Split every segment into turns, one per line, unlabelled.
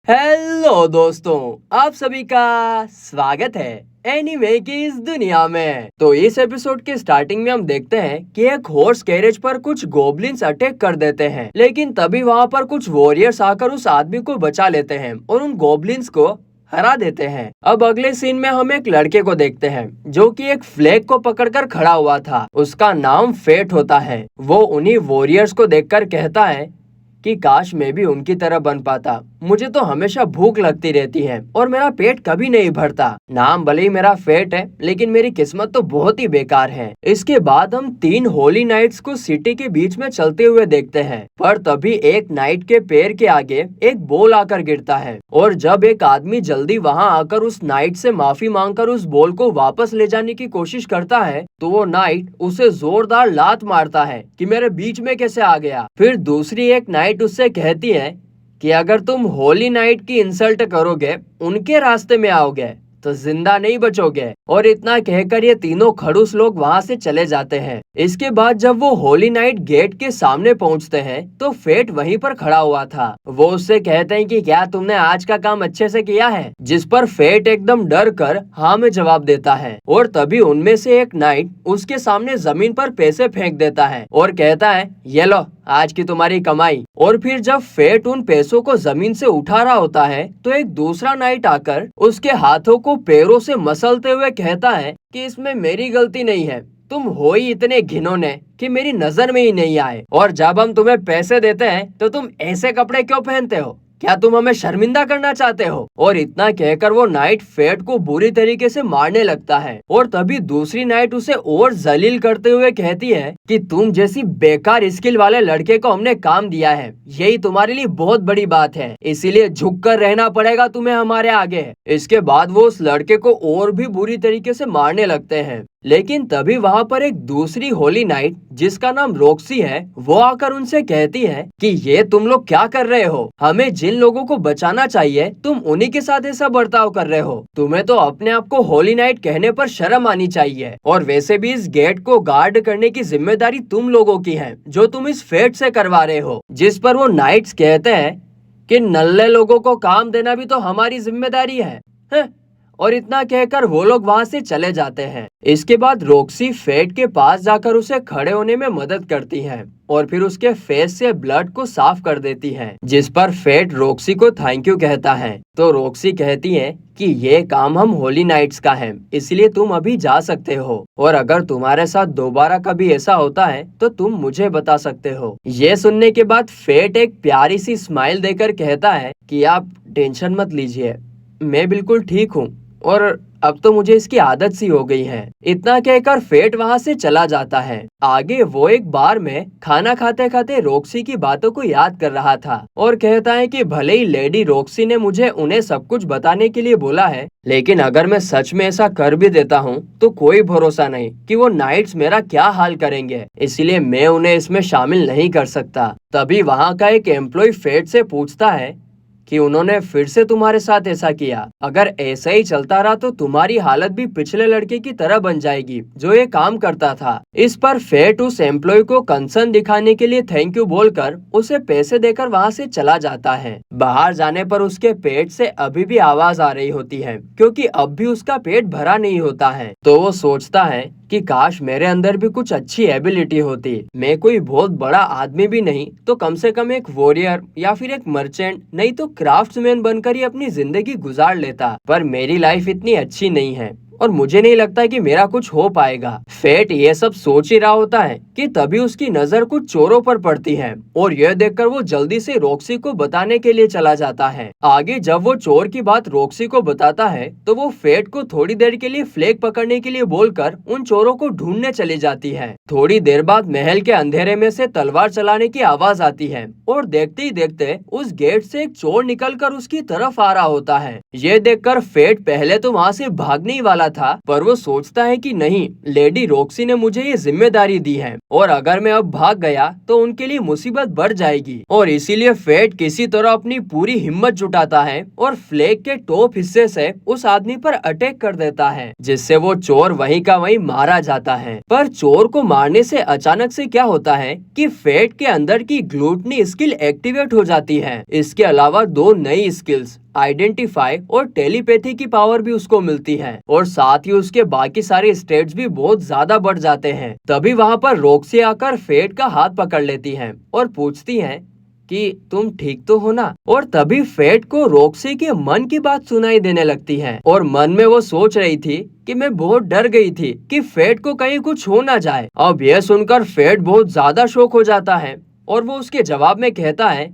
Hello दोस्तों, आप सभी का स्वागत है एनीमे की इस दुनिया में। तो इस एपिसोड के स्टार्टिंग में हम देखते हैं कि एक हॉर्स कैरेज पर कुछ गोब्लिन्स अटैक कर देते हैं, लेकिन तभी वहां पर कुछ वॉरियर्स आकर उस आदमी को बचा लेते हैं और उन गोब्लिन्स को हरा देते हैं। अब अगले सीन में हम एक लड़के को देखते हैं जो कि एक फ्लैग को पकड़कर खड़ा हुआ था। उसका नाम फेट होता है। वो उन्हीं वॉरियर्स को देखकर कहता है कि काश मैं भी उनकी तरह बन पाता। मुझे तो हमेशा भूख लगती रहती है और मेरा पेट कभी नहीं भरता। नाम भले ही मेरा फेट है, लेकिन मेरी किस्मत तो बहुत ही बेकार है। इसके बाद हम 3 होली नाइट्स को सिटी के बीच में चलते हुए देखते हैं, पर तभी एक नाइट के पैर के आगे एक बॉल आकर गिरता है और जब एक आदमी जल्दी वहां आकर उस नाइट से माफी मांगकर उस बॉल को वापस ले जाने की कोशिश करता है, तो वो नाइट उसे जोरदार लात मारता है कि मेरे बीच में कैसे आ गया। फिर दूसरी एक नाइट उससे कहती है कि अगर तुम होली नाइट की इंसल्ट करोगे, उनके रास्ते में आओगे, तो जिंदा नहीं बचोगे। और इतना कहकर ये तीनों खड़ूस लोग वहां से चले जाते हैं। इसके बाद जब वो होली नाइट गेट के सामने पहुंचते हैं, तो फेट वहीं पर खड़ा हुआ था। वो उससे कहते हैं कि क्या तुमने आज का काम अच्छे से किया है, जिस पर फेट एकदम डर कर हाँ में जवाब देता है। और तभी उनमें से एक नाइट उसके सामने जमीन पर पैसे फेंक देता है और कहता है, ये लो आज की तुम्हारी कमाई। और फिर जब फेट उन पैसों को जमीन से उठा रहा होता है, तो एक दूसरा नाइट आकर उसके हाथों को पैरों से मसलते हुए कहता है कि इसमें मेरी गलती नहीं है, तुम हो ही इतने घिनौने कि मेरी नजर में ही नहीं आए। और जब हम तुम्हें पैसे देते हैं तो तुम ऐसे कपड़े क्यों पहनते हो? क्या तुम हमें शर्मिंदा करना चाहते हो? और इतना कहकर वो नाइट फेट को बुरी तरीके से मारने लगता है। और तभी दूसरी नाइट उसे और जलील करते हुए कहती है कि तुम जैसी बेकार स्किल वाले लड़के को हमने काम दिया है, यही तुम्हारे लिए बहुत बड़ी बात है, इसीलिए झुककर रहना पड़ेगा तुम्हें हमारे आगे। इसके बाद वो उस लड़के को और भी बुरी तरीके से मारने लगते हैं। लेकिन तभी वहां पर एक दूसरी होली नाइट जिसका नाम रॉक्सी है, वो आकर उनसे कहती है कि ये तुम लोग क्या कर रहे हो? हमें जिन लोगों को बचाना चाहिए, तुम उन्हीं के साथ ऐसा बर्ताव कर रहे हो। तुम्हें तो अपने आप को होली नाइट कहने पर शर्म आनी चाहिए। और वैसे भी इस गेट को गार्ड करने की जिम्मेदारी तुम लोगों की है, जो तुम इस फेट से करवा रहे हो। जिस पर वो नाइट्स कहते हैं कि नल्ले लोगों को काम देना भी तो हमारी जिम्मेदारी है। और इतना कहकर वो लोग वहां से चले जाते हैं। इसके बाद रॉक्सी फेट के पास जाकर उसे खड़े होने में मदद करती है और फिर उसके फेस से ब्लड को साफ कर देती है, जिस पर फेट रॉक्सी को थैंक यू कहता है। तो रॉक्सी कहती है कि ये काम हम होली नाइट्स का है, इसलिए तुम अभी जा सकते हो, और अगर तुम्हारे साथ दोबारा कभी ऐसा होता है तो तुम मुझे बता सकते हो। ये सुनने के बाद फेट एक प्यारी सी स्माइल देकर कहता है कि आप टेंशन मत लीजिए, मैं बिल्कुल ठीक हूँ और अब तो मुझे इसकी आदत सी हो गई है। इतना कहकर फेट वहां से चला जाता है। आगे वो एक बार में खाना खाते खाते रॉक्सी की बातों को याद कर रहा था और कहता है कि भले ही लेडी रॉक्सी ने मुझे उन्हें सब कुछ बताने के लिए बोला है, लेकिन अगर मैं सच में ऐसा कर भी देता हूँ तो कोई भरोसा नहीं कि वो नाइट्स मेरा क्या हाल करेंगे, इसलिए मैं उन्हें इसमें शामिल नहीं कर सकता। तभी वहाँ का एक एम्प्लॉय फेट से पूछता है कि उन्होंने फिर से तुम्हारे साथ ऐसा किया? अगर ऐसा ही चलता रहा तो तुम्हारी हालत भी पिछले लड़के की तरह बन जाएगी जो ये काम करता था। इस पर फेट उस एम्प्लॉय को कंसर्न दिखाने के लिए थैंक यू बोलकर उसे पैसे देकर वहां से चला जाता है। बाहर जाने पर उसके पेट से अभी भी आवाज आ रही होती है, क्योंकि अब भी उसका पेट भरा नहीं होता है। तो वो सोचता है कि काश मेरे अंदर भी कुछ अच्छी एबिलिटी होती। मैं कोई बहुत बड़ा आदमी भी नहीं तो कम से कम एक वॉरियर या फिर एक मर्चेंट, नहीं तो क्राफ्ट्समैन बनकर ही अपनी जिंदगी गुजार लेता। पर मेरी लाइफ इतनी अच्छी नहीं है और मुझे नहीं लगता कि मेरा कुछ हो पाएगा। फेट ये सब सोच ही रहा होता है कि तभी उसकी नजर कुछ चोरों पर पड़ती है और यह देखकर वो जल्दी से रॉक्सी को बताने के लिए चला जाता है। आगे जब वो चोर की बात रॉक्सी को बताता है तो वो फेट को थोड़ी देर के लिए फ्लैग पकड़ने के लिए बोलकर उन चोरों को ढूंढने चली जाती है। थोड़ी देर बाद महल के अंधेरे में से तलवार चलाने की आवाज आती है और देखते ही देखते उस गेट से एक चोर निकलकर उसकी तरफ आ रहा होता है। ये देखकर फेट पहले तो वहाँ से भागने ही वाला था, पर वो सोचता है कि नहीं, लेडी रॉक्सी ने मुझे ये जिम्मेदारी दी है और अगर मैं अब भाग गया तो उनके लिए मुसीबत बढ़ जाएगी। और इसीलिए फेट किसी तरह अपनी पूरी हिम्मत जुटाता है और फ्लैग के टॉप हिस्से से उस आदमी पर अटैक कर देता है, जिससे वो चोर वहीं का वहीं मारा जाता है। पर चोर को मारने से अचानक से क्या होता है कि फेट के अंदर की ग्लूटनी स्किल एक्टिवेट हो जाती है। इसके अलावा दो नई स्किल्स आइडेंटिफाई और टेलीपैथी की पावर भी उसको मिलती है और साथ ही उसके बाकी सारे स्टेट्स भी बहुत ज्यादा बढ़ जाते हैं। तभी वहाँ पर रॉक्सी आकर फेट का हाथ पकड़ लेती है और पूछती है कि तुम ठीक तो हो ना। और तभी फेट को रॉक्सी के मन की बात सुनाई देने लगती है और मन में वो सोच रही थी कि मैं बहुत डर गई थी कि फेट को कहीं कुछ हो ना जाए। अब यह सुनकर फेट बहुत ज्यादा शॉक हो जाता है और वो उसके जवाब में कहता है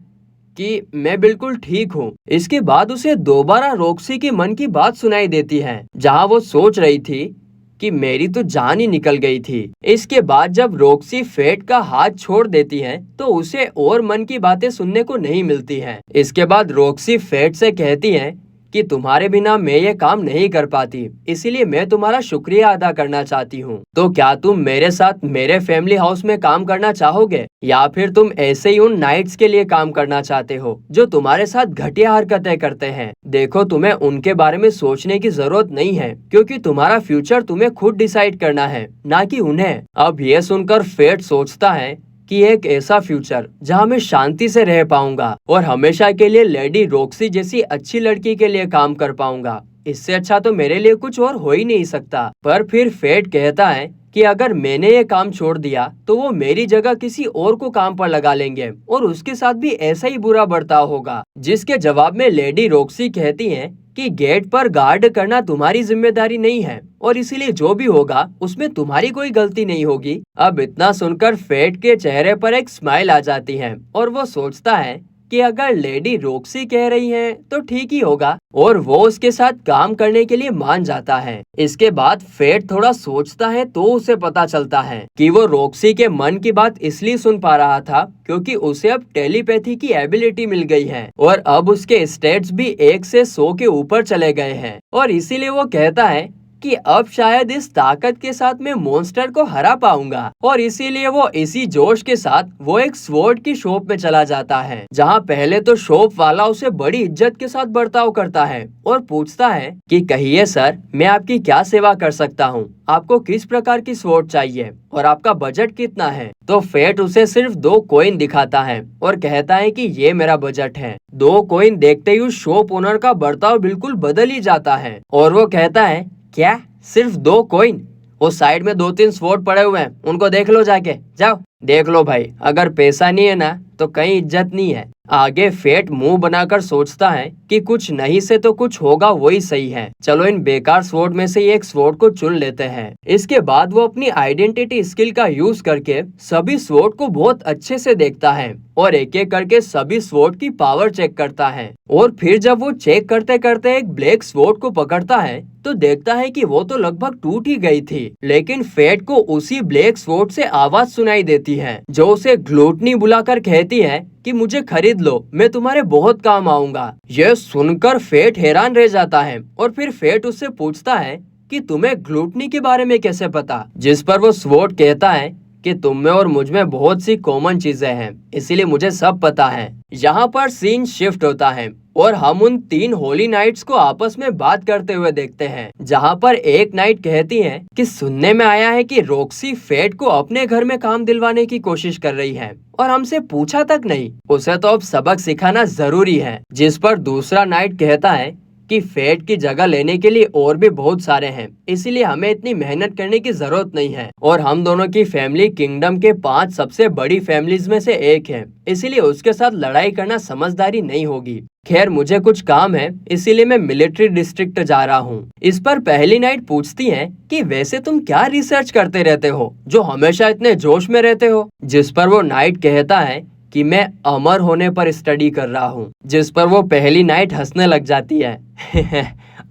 कि मैं बिल्कुल ठीक हूँ। इसके बाद उसे दोबारा रॉक्सी की मन की बात सुनाई देती है, जहाँ वो सोच रही थी कि मेरी तो जान ही निकल गई थी। इसके बाद जब रॉक्सी फेट का हाथ छोड़ देती है तो उसे और मन की बातें सुनने को नहीं मिलती हैं। इसके बाद रॉक्सी फेट से कहती है कि तुम्हारे बिना मैं ये काम नहीं कर पाती, इसीलिए मैं तुम्हारा शुक्रिया अदा करना चाहती हूँ। तो क्या तुम मेरे साथ मेरे फैमिली हाउस में काम करना चाहोगे या फिर तुम ऐसे ही उन नाइट्स के लिए काम करना चाहते हो जो तुम्हारे साथ घटिया हरकतें करते हैं? देखो, तुम्हें उनके बारे में सोचने की जरूरत नहीं है क्योंकि तुम्हारा फ्यूचर तुम्हें खुद डिसाइड करना है, ना कि उन्हें। अब ये सुनकर फेट सोचता है कि एक ऐसा फ्यूचर जहां मैं शांति से रह पाऊंगा और हमेशा के लिए लेडी रॉक्सी जैसी अच्छी लड़की के लिए काम कर पाऊंगा, इससे अच्छा तो मेरे लिए कुछ और हो ही नहीं सकता। पर फिर फेट कहता है कि अगर मैंने ये काम छोड़ दिया तो वो मेरी जगह किसी और को काम पर लगा लेंगे और उसके साथ भी ऐसा ही बुरा बर्ताव होगा। जिसके जवाब में लेडी रॉक्सी कहती है कि गेट पर गार्ड करना तुम्हारी जिम्मेदारी नहीं है और इसीलिए जो भी होगा उसमें तुम्हारी कोई गलती नहीं होगी। अब इतना सुनकर फेट के चेहरे पर एक स्माइल आ जाती है और वो सोचता है कि अगर लेडी रॉक्सी कह रही है तो ठीक ही होगा और वो उसके साथ काम करने के लिए मान जाता है। इसके बाद फेट थोड़ा सोचता है तो उसे पता चलता है कि वो रॉक्सी के मन की बात इसलिए सुन पा रहा था क्योंकि उसे अब टेलीपैथी की एबिलिटी मिल गई है और अब उसके स्टेट्स भी 1 से 100 के ऊपर चले गए हैं और इसीलिए वो कहता है कि अब शायद इस ताकत के साथ मैं मॉन्स्टर को हरा पाऊंगा। और इसीलिए वो इसी जोश के साथ वो एक स्वॉर्ड की शॉप में चला जाता है, जहाँ पहले तो शॉप वाला उसे बड़ी इज्जत के साथ बर्ताव करता है और पूछता है कि कहिए सर, मैं आपकी क्या सेवा कर सकता हूँ? आपको किस प्रकार की स्वॉर्ड चाहिए और आपका बजट कितना है? तो फेट उसे सिर्फ 2 कॉइन दिखाता है और कहता है कि ये मेरा बजट है। 2 कॉइन देखते ही उस शॉप ओनर का बर्ताव बिल्कुल बदल ही जाता है और वो कहता है, क्या सिर्फ 2 कॉइन? वो साइड में 2-3 स्वॉर्ड पड़े हुए हैं, उनको देख लो, जाके जाओ देख लो भाई, अगर पैसा नहीं है ना तो कहीं इज्जत नहीं है। आगे फेट मुंह बनाकर सोचता है कि कुछ नहीं से तो कुछ होगा, वही सही है। चलो इन बेकार स्वॉर्ड में से एक स्वॉर्ड को चुन लेते हैं। इसके बाद वो अपनी आइडेंटिटी स्किल का यूज करके सभी स्वॉर्ड को बहुत अच्छे से देखता है और एक एक करके सभी स्वॉर्ड की पावर चेक करता है। और फिर जब वो चेक करते करते एक ब्लैक स्वॉर्ड को पकड़ता है तो देखता है कि वो तो लगभग टूट ही गई थी, लेकिन फेट को उसी ब्लैक स्वॉर्ड से आवाज सुनाई देती है जो उसे ग्लूटनी बुलाकर कहती है कि मुझे खरीद लो, मैं तुम्हारे बहुत काम आऊंगा। यह सुनकर फेट हैरान रह जाता है और फिर फेट उससे पूछता है कि तुम्हें ग्लूटनी के बारे में कैसे पता? जिस पर वो स्वॉर्ड कहता है कि तुम में और मुझ में बहुत सी कॉमन चीजें हैं, इसीलिए मुझे सब पता है। यहाँ पर सीन शिफ्ट होता है और हम उन 3 होली नाइट्स को आपस में बात करते हुए देखते हैं, जहाँ पर एक नाइट कहती है कि सुनने में आया है कि रॉक्सी फेट को अपने घर में काम दिलवाने की कोशिश कर रही है और हमसे पूछा तक नहीं, उसे तो अब सबक सिखाना जरूरी है। जिस पर दूसरा नाइट कहता है कि फेट की जगह लेने के लिए और भी बहुत सारे हैं, इसीलिए हमें इतनी मेहनत करने की जरूरत नहीं है और हम दोनों की फैमिली किंगडम के 5 सबसे बड़ी फैमिलीज में से एक है, इसीलिए उसके साथ लड़ाई करना समझदारी नहीं होगी। खैर मुझे कुछ काम है, इसीलिए मैं मिलिट्री डिस्ट्रिक्ट जा रहा हूँ। इस पर पहली नाइट पूछती है कि वैसे तुम क्या रिसर्च करते रहते हो जो हमेशा इतने जोश में रहते हो? जिस पर वो नाइट कहता है कि मैं अमर होने पर स्टडी कर रहा हूँ। जिस पर वो पहली नाइट हंसने लग जाती है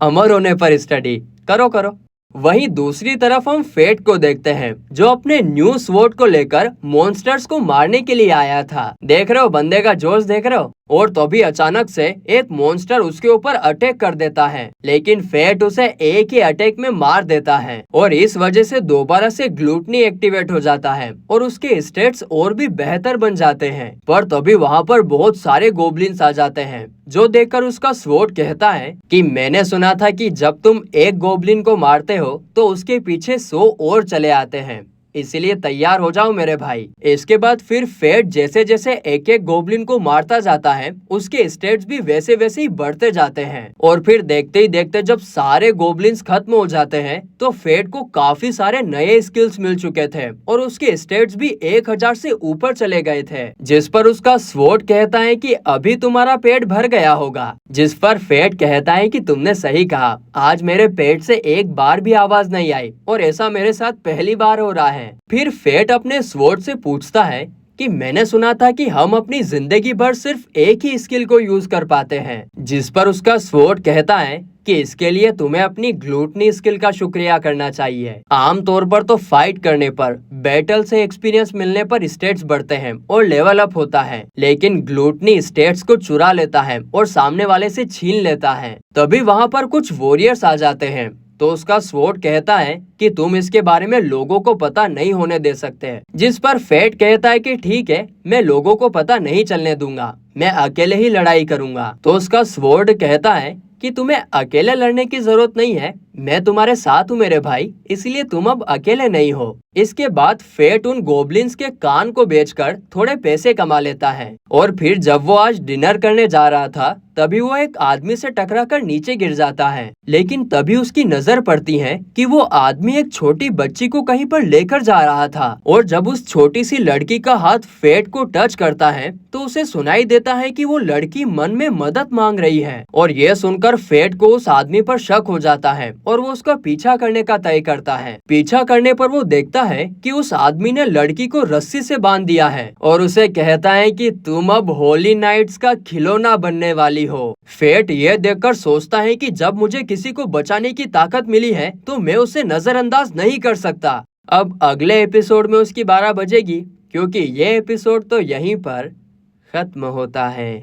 अमर होने पर स्टडी करो करो। वहीं दूसरी तरफ हम फेट को देखते हैं, जो अपने न्यू स्वॉर्ड को लेकर मॉन्स्टर्स को मारने के लिए आया था। देख रहे हो बंदे का जोश, देख रहे हो। और तभी अचानक से एक मॉन्स्टर उसके ऊपर अटैक कर देता है, लेकिन फेट उसे एक ही अटैक में मार देता है और इस वजह से दोबारा से ग्लूटनी एक्टिवेट हो जाता है और उसके स्टेट्स और भी बेहतर बन जाते हैं। पर तभी वहाँ पर बहुत सारे गोब्लिन्स आ जाते हैं, जो देखकर उसका स्वॉर्ड कहता है कि मैंने सुना था कि जब तुम एक गोब्लिन को मारते हो तो उसके पीछे 100 और चले आते हैं, इसीलिए तैयार हो जाओ मेरे भाई। इसके बाद फिर फेट जैसे जैसे एक एक गोब्लिन को मारता जाता है, उसके स्टेट्स भी वैसे वैसे ही बढ़ते जाते हैं और फिर देखते ही देखते जब सारे गोब्लिन्स खत्म हो जाते हैं तो फेट को काफी सारे नए स्किल्स मिल चुके थे और उसके स्टेट्स भी 1000 से ऊपर चले गए थे, जिस पर उसका स्वॉर्ड कहता है कि अभी तुम्हारा पेट भर गया होगा। जिस पर फेट कहता है कि तुमने सही कहा, आज मेरे पेट से एक बार भी आवाज नहीं आई और ऐसा मेरे साथ पहली बार हो रहा है। फिर फेट अपने स्वॉर्ड से पूछता है कि मैंने सुना था कि हम अपनी जिंदगी भर सिर्फ एक ही स्किल को यूज कर पाते हैं, जिस पर उसका स्वॉर्ड कहता है कि इसके लिए तुम्हें अपनी ग्लूटनी स्किल का शुक्रिया करना चाहिए। आमतौर पर तो फाइट करने पर, बैटल से एक्सपीरियंस मिलने पर स्टेट्स बढ़ते हैं और लेवल अप होता है, लेकिन ग्लूटनी स्टेट्स को चुरा लेता है और सामने वाले से छीन लेता है। तभी वहाँ पर कुछ वॉरियर्स आ जाते हैं, तो उसका स्वॉर्ड कहता है कि तुम इसके बारे में लोगों को पता नहीं होने दे सकते, जिस पर फेट कहता है कि ठीक है, मैं लोगों को पता नहीं चलने दूंगा, मैं अकेले ही लड़ाई करूंगा। तो उसका स्वॉर्ड कहता है कि तुम्हें अकेले लड़ने की जरूरत नहीं है, मैं तुम्हारे साथ हूँ मेरे भाई, इसलिए तुम अब अकेले नहीं हो। इसके बाद फेट उन गोब्लिन्स के कान को बेचकर थोड़े पैसे कमा लेता है और फिर जब वो आज डिनर करने जा रहा था तभी वो एक आदमी से टकराकर नीचे गिर जाता है, लेकिन तभी उसकी नजर पड़ती है कि वो आदमी एक छोटी बच्ची को कहीं पर लेकर जा रहा था और जब उस छोटी सी लड़की का हाथ फेट को टच करता है तो उसे सुनाई देता है कि वो लड़की मन में मदद मांग रही है और ये सुनकर फेट को उस आदमी पर शक हो जाता है और वो उसका पीछा करने का तय करता है। पीछा करने पर वो देखता है कि उस आदमी ने लड़की को रस्सी से बांध दिया है और उसे कहता है कि तुम अब होली नाइट्स का खिलौना बनने वाली हो। फेट ये देखकर सोचता है कि जब मुझे किसी को बचाने की ताकत मिली है तो मैं उसे नजरअंदाज नहीं कर सकता। अब अगले एपिसोड में उसकी 12 बजेगी, क्योंकि ये एपिसोड तो यहीं पर खत्म होता है।